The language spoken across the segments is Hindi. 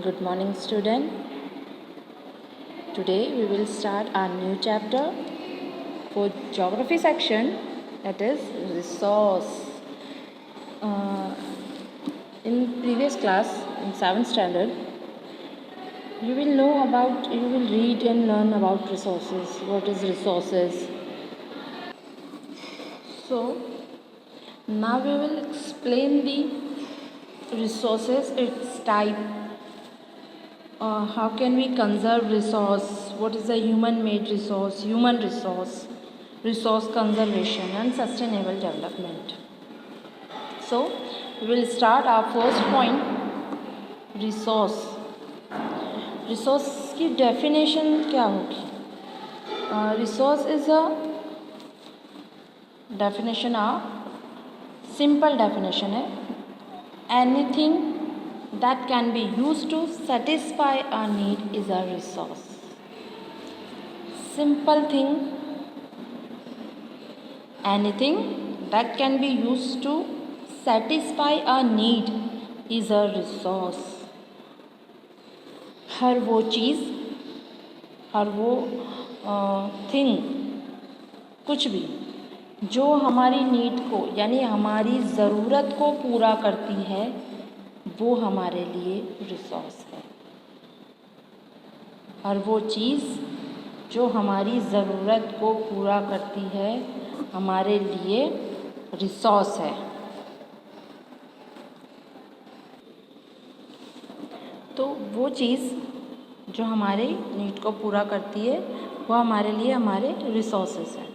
Good morning, student. Today we will start our new chapter for geography section, that is resource. In previous class, in 7th standard, you will read and learn about resources. What is resources? So now we will explain the resources, its type. How can we conserve resource? What is a human-made resource, human resource, resource conservation and sustainable development. So we will start our first point, resource. Resource की definition क्या होगी? Resource is a definition, simple definition है, anything that can be used to satisfy a need is a resource. Simple thing, anything that can be used to satisfy a need is a resource. हर वो चीज़, हर वो थिंग, कुछ भी जो हमारी नीड को यानी हमारी ज़रूरत को पूरा करती है, वो हमारे लिए रिसोर्स है. हर वो चीज़ जो हमारी ज़रूरत को पूरा करती है, हमारे लिए रिसोर्स है. तो वो चीज़ जो हमारी नीड को पूरा करती है, वो हमारे लिए हमारे रिसोर्सेस है.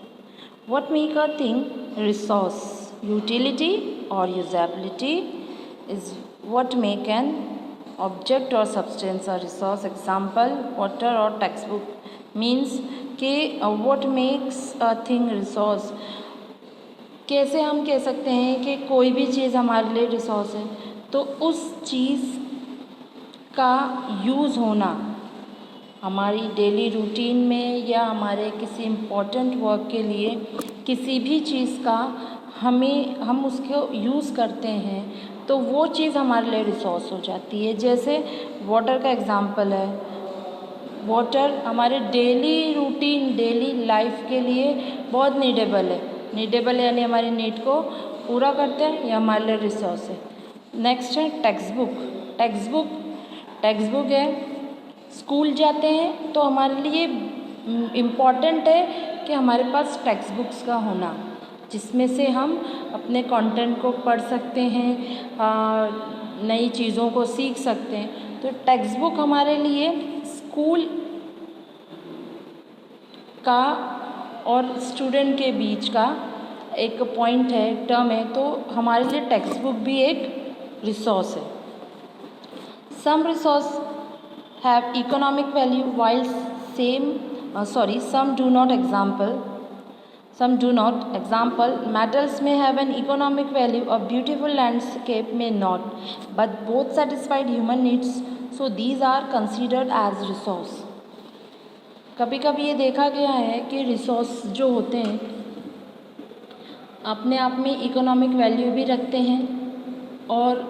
What make a thing resource? Utility और usability is what make an object or substance a resource. Example, water or textbook. Means कि what makes a thing resource. कैसे हम कह सकते हैं कि कोई भी चीज़ हमारे लिए रिसोर्स है? तो उस चीज़ का यूज़ होना हमारी डेली रूटीन में या हमारे किसी इम्पोर्टेंट वर्क के लिए किसी भी चीज़ का हम उसको यूज़ करते हैं, तो वो चीज़ हमारे लिए रिसोर्स हो जाती है. जैसे वाटर का एग्ज़ाम्पल है. वाटर हमारे डेली रूटीन, डेली लाइफ के लिए बहुत नीडेबल है. नीडेबल यानी हमारी नीड को पूरा करते हैं, या हमारे लिए रिसोर्स है. नेक्स्ट है टेक्स्ट बुक है. स्कूल जाते हैं तो हमारे लिए इम्पॉर्टेंट है कि हमारे पास टेक्स्ट बुक्स का होना, जिसमें से हम अपने कंटेंट को पढ़ सकते हैं, नई चीज़ों को सीख सकते हैं. तो टेक्स्ट बुक हमारे लिए स्कूल का और स्टूडेंट के बीच का एक पॉइंट है, टर्म है. तो हमारे लिए टेक्स्ट बुक भी एक रिसोर्स है. Some resource have economic value while some do not. Some do not. Example, metals may have an economic value, a beautiful landscape may not, but both satisfied human needs, so these are considered as resource. कभी कभी ये देखा गया है कि रिसोर्स जो होते हैं अपने आप में इकोनॉमिक वैल्यू भी रखते हैं और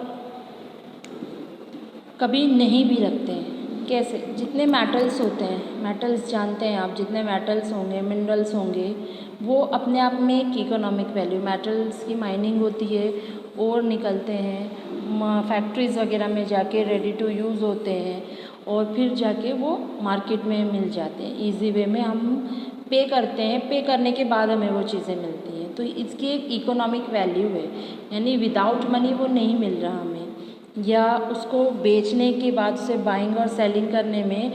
कभी नहीं भी रखते हैं. कैसे? जितने मेटल्स होते हैं, मेटल्स जानते हैं आप, जितने मेटल्स होंगे, मिनरल्स होंगे, वो अपने आप में एक इकोनॉमिक वैल्यू, मेटल्स की माइनिंग होती है और निकलते हैं, फैक्ट्रीज़ वगैरह में जाके रेडी टू यूज़ होते हैं और फिर जाके वो मार्केट में मिल जाते हैं. ईजी वे में हम पे करते हैं, पे करने के बाद हमें वो चीज़ें मिलती हैं. तो इसकी एक इकोनॉमिक वैल्यू है, यानी विदाउट मनी वो नहीं मिल रहा हमें, या उसको बेचने के बाद उसे बाइंग और सेलिंग करने में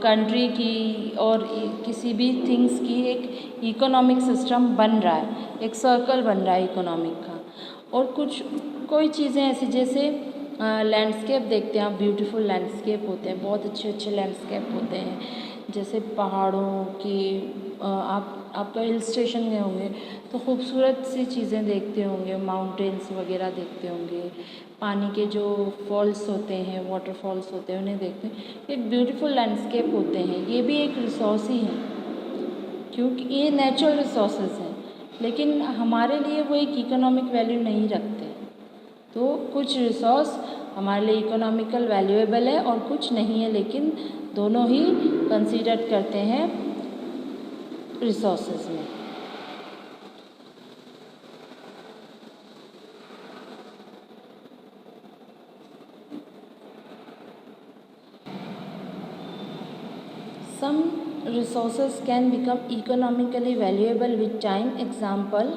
कंट्री की और किसी भी थिंग्स की एक इकोनॉमिक सिस्टम बन रहा है, एक सर्कल बन रहा है इकोनॉमिक का. और कोई चीज़ें ऐसी जैसे लैंडस्केप देखते हैं आप, ब्यूटीफुल लैंडस्केप होते हैं, बहुत अच्छे अच्छे लैंडस्केप होते हैं. जैसे पहाड़ों की आपका हिल स्टेशन गए होंगे तो खूबसूरत सी चीज़ें देखते होंगे, माउंटेन्स वगैरह देखते होंगे, पानी के जो फॉल्स होते हैं, वाटरफॉल्स होते हैं, उन्हें देखते हैं. एक ब्यूटीफुल लैंडस्केप होते हैं, ये भी एक रिसोर्स ही है, क्योंकि ये नेचुरल रिसोर्सेज हैं, लेकिन हमारे लिए वो एक इकोनॉमिक वैल्यू नहीं रखते. तो कुछ रिसोर्स हमारे लिए इकोनॉमिकल वैल्यूएबल है और कुछ नहीं है, लेकिन दोनों ही कंसीडर करते हैं रिसोर्सेज में। Some resources can become economically valuable with time. Example,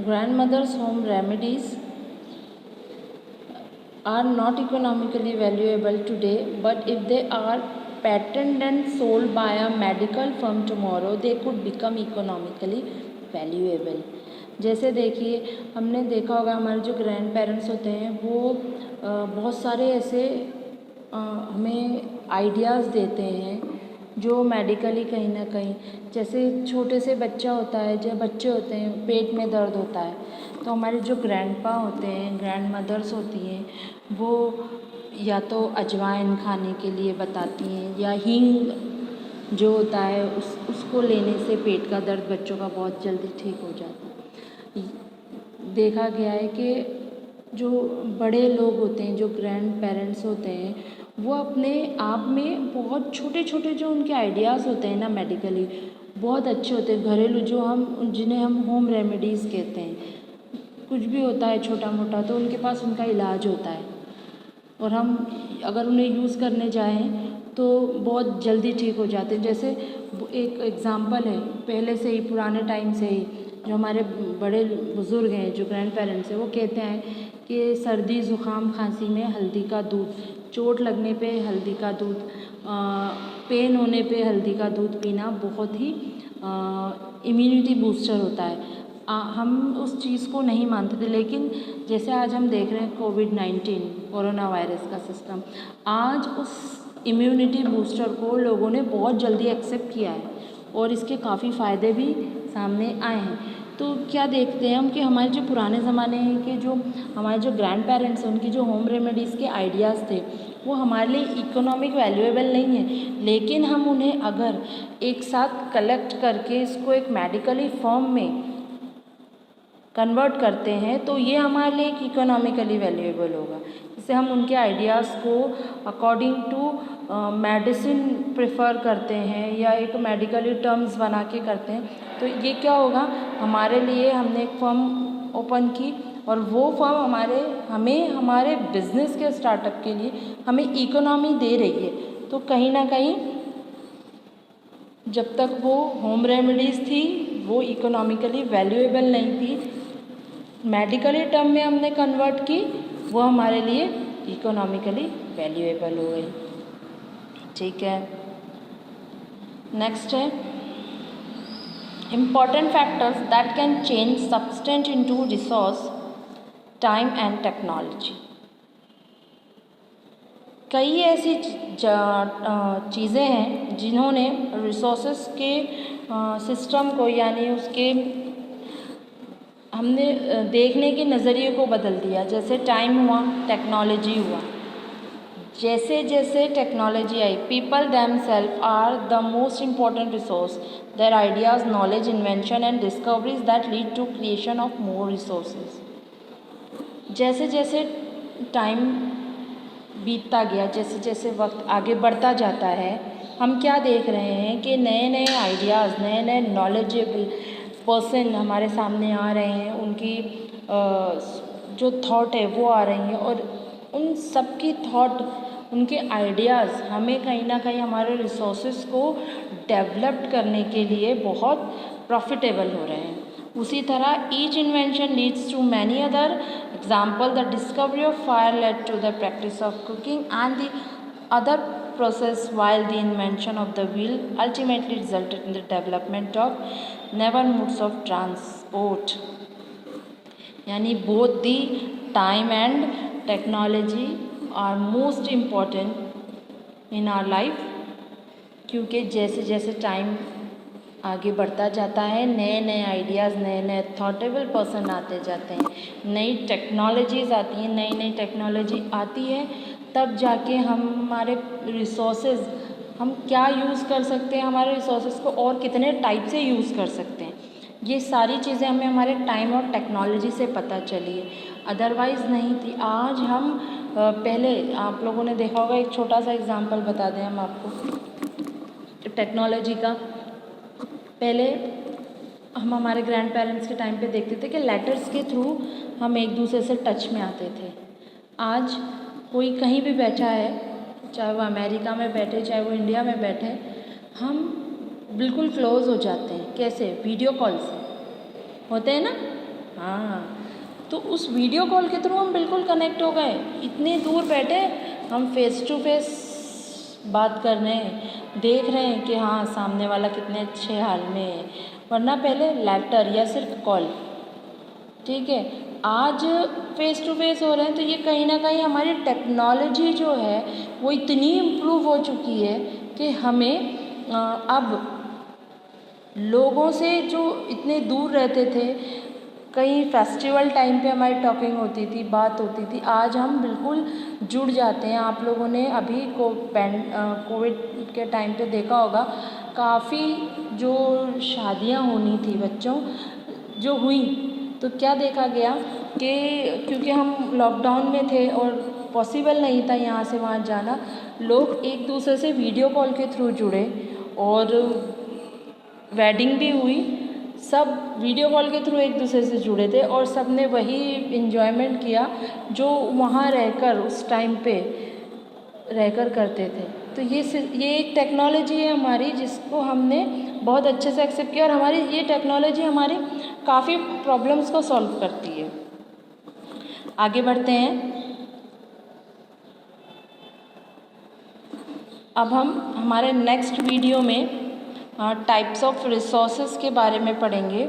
grandmother's home remedies are not economically valuable today, but if they are patented and sold by a medical firm tomorrow, they could become economically valuable. जैसे देखिए, हमने देखा होगा हमारे जो ग्रैंड पेरेंट्स होते हैं वो बहुत सारे ऐसे हमें आइडियाज़ देते हैं जो मेडिकली कहीं ना कहीं, जैसे छोटे से बच्चा होता है, जब बच्चे होते हैं पेट में दर्द होता है, तो हमारे जो ग्रैंडपा होते हैं, ग्रैंड मदर्स होती हैं, वो या तो अजवाइन खाने के लिए बताती हैं या हींग जो होता है उसको लेने से पेट का दर्द बच्चों का बहुत जल्दी ठीक हो जाता है। देखा गया है कि जो बड़े लोग होते हैं, जो ग्रैंड पेरेंट्स होते हैं, वो अपने आप में बहुत छोटे छोटे जो उनके आइडियाज़ होते हैं ना मेडिकली, बहुत अच्छे होते हैं। घरेलू जिन्हें हम होम रेमेडीज़ कहते हैं, कुछ भी होता है छोटा मोटा तो उनके पास उनका इलाज होता है, और हम अगर उन्हें यूज़ करने जाएं तो बहुत जल्दी ठीक हो जाते हैं। जैसे एक एग्ज़ाम्पल है, पहले से ही पुराने टाइम से ही जो हमारे बड़े बुज़ुर्ग हैं, जो ग्रैंड पेरेंट्स हैं, वो कहते हैं कि सर्दी ज़ुकाम खांसी में हल्दी का दूध, चोट लगने पे हल्दी का दूध, पेन होने पे हल्दी का दूध पीना बहुत ही इम्यूनिटी बूस्टर होता है। हम उस चीज़ को नहीं मानते थे, लेकिन जैसे आज हम देख रहे हैं कोविड-19 कोरोना वायरस का सिस्टम, आज उस इम्यूनिटी बूस्टर को लोगों ने बहुत जल्दी एक्सेप्ट किया है और इसके काफ़ी फ़ायदे भी सामने आए हैं। तो क्या देखते हैं हम कि हमारे जो पुराने ज़माने के जो हमारे जो ग्रैंड पेरेंट्स हैं, उनकी जो होम रेमेडीज़ के आइडियाज़ थे, वो हमारे लिए इकोनॉमिक वैल्यूएबल नहीं है, लेकिन हम उन्हें अगर एक साथ कलेक्ट करके इसको एक मेडिकली फॉर्म में कन्वर्ट करते हैं तो ये हमारे लिए एक इकोनॉमिकली वैल्यूएबल होगा। जैसे हम उनके आइडियाज़ को अकॉर्डिंग टू मेडिसिन प्रेफर करते हैं या एक मेडिकली टर्म्स बना के करते हैं, तो ये क्या होगा, हमारे लिए हमने एक फर्म ओपन की और वो फर्म हमें हमारे बिजनेस के स्टार्टअप के लिए हमें इकोनॉमी दे रही है। तो कहीं ना कहीं जब तक वो होम रेमेडीज़ थी वो इकोनॉमिकली वैल्यूएबल नहीं थी, मेडिकली टर्म में हमने कन्वर्ट की, वो हमारे लिए इकोनॉमिकली वैल्यूएबल हो गई। ठीक है, नेक्स्ट है important factors that can change substance into resource, time and technology. कई ऐसी चीज़ें हैं जिन्होंने रिसोर्सेस के सिस्टम को, यानी उसके हमने देखने के नज़रिए को बदल दिया। जैसे टाइम हुआ, टेक्नोलॉजी हुआ। जैसे जैसे टेक्नोलॉजी आई, people themselves are the most important resource, their ideas, knowledge, invention and discoveries that lead to creation of more resources. जैसे जैसे टाइम बीतता गया, जैसे जैसे वक्त आगे बढ़ता जाता है, हम क्या देख रहे हैं कि नए नए आइडियाज़, नए नए नॉलेजेबल पर्सन हमारे सामने आ रहे हैं, उनकी जो थॉट है वो आ रही हैं, और उन सब की थॉट, उनके आइडियाज़ हमें कहीं ना कहीं हमारे रिसोर्सेज को डेवलप करने के लिए बहुत प्रॉफिटेबल हो रहे हैं। उसी तरह each invention leads to many other. Example, the discovery of fire led to the practice of cooking and the other process, while the invention of the wheel ultimately resulted in the development of newer modes of transport. यानी both the time and technology are most important in our life, क्योंकि जैसे जैसे टाइम आगे बढ़ता जाता है, नए नए आइडियाज़, नए नए थॉटेबल पर्सन आते जाते हैं, नई टेक्नोलॉजीज़ आती हैं, नई नई टेक्नोलॉजी आती है, तब जाके हम हमारे रिसोर्सेज, हम क्या यूज़ कर सकते हैं, हमारे रिसोर्सेज को और कितने टाइप से यूज़ कर सकते हैं। ये सारी चीज़ें हमें हमारे टाइम और टेक्नोलॉजी से पता चली है, अदरवाइज़ नहीं थी। आज हम पहले आप लोगों ने देखा होगा, एक छोटा सा एग्जांपल बता दें हम आपको टेक्नोलॉजी का। पहले हम हमारे ग्रैंड पेरेंट्स के टाइम पे देखते थे कि लेटर्स के थ्रू हम एक दूसरे से टच में आते थे। आज कोई कहीं भी बैठा है, चाहे वो अमेरिका में बैठे चाहे वो इंडिया में बैठे, हम बिल्कुल क्लोज हो जाते हैं। कैसे? वीडियो कॉल से होते हैं ना। हाँ, तो उस वीडियो कॉल के थ्रू हम बिल्कुल कनेक्ट हो गए। इतने दूर बैठे हम फेस टू फेस बात कर रहे हैं, देख रहे हैं कि हाँ सामने वाला कितने अच्छे हाल में है। वरना पहले लेटर या सिर्फ कॉल, ठीक है। आज फेस टू फेस हो रहे हैं, तो ये कहीं ना कहीं हमारी टेक्नोलॉजी जो है वो इतनी इम्प्रूव हो चुकी है कि हमें अब लोगों से जो इतने दूर रहते थे, कहीं फेस्टिवल टाइम पे हमारी टॉकिंग होती थी, बात होती थी, आज हम बिल्कुल जुड़ जाते हैं। आप लोगों ने अभी कोविड के टाइम पे देखा होगा, काफ़ी जो शादियां होनी थी बच्चों जो हुई, तो क्या देखा गया कि क्योंकि हम लॉकडाउन में थे और पॉसिबल नहीं था यहाँ से वहाँ जाना, लोग एक दूसरे से वीडियो कॉल के थ्रू जुड़े और वेडिंग भी हुई। सब वीडियो कॉल के थ्रू एक दूसरे से जुड़े थे और सब ने वही इन्जॉयमेंट किया जो वहाँ रहकर उस टाइम पे रहकर करते थे। तो ये एक टेक्नोलॉजी है हमारी, जिसको हमने बहुत अच्छे से एक्सेप्ट किया और हमारी ये टेक्नोलॉजी हमारी काफ़ी प्रॉब्लम्स को सॉल्व करती है। आगे बढ़ते हैं। अब हम हमारे नेक्स्ट वीडियो में टाइप्स ऑफ रिसोर्सेज के बारे में पढ़ेंगे।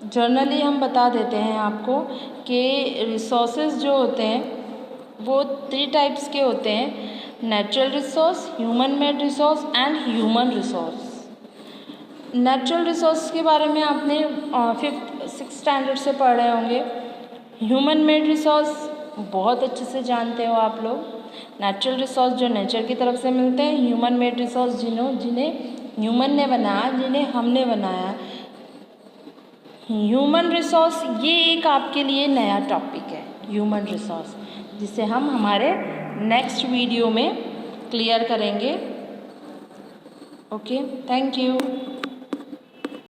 जर्नली हम बता देते हैं आपको कि रिसोर्सेज जो होते हैं वो 3 टाइप्स के होते हैं: natural resource, human made resource and human resource. Natural resource के बारे में आपने 5th-6th स्टैंडर्ड से पढ़ रहे होंगे। ह्यूमन मेड रिसोर्स बहुत अच्छे से जानते हो आप लोग। नेचुरल रिसोर्स जो नेचर की तरफ से मिलते हैं, ह्यूमन मेड रिसोर्स जिन्हें ह्यूमन ने बनाया, जिन्हें हमने बनाया। ह्यूमन रिसोर्स ये एक आपके लिए नया टॉपिक है, ह्यूमन रिसोर्स, जिसे हम हमारे नेक्स्ट वीडियो में क्लियर करेंगे। Okay, thank you.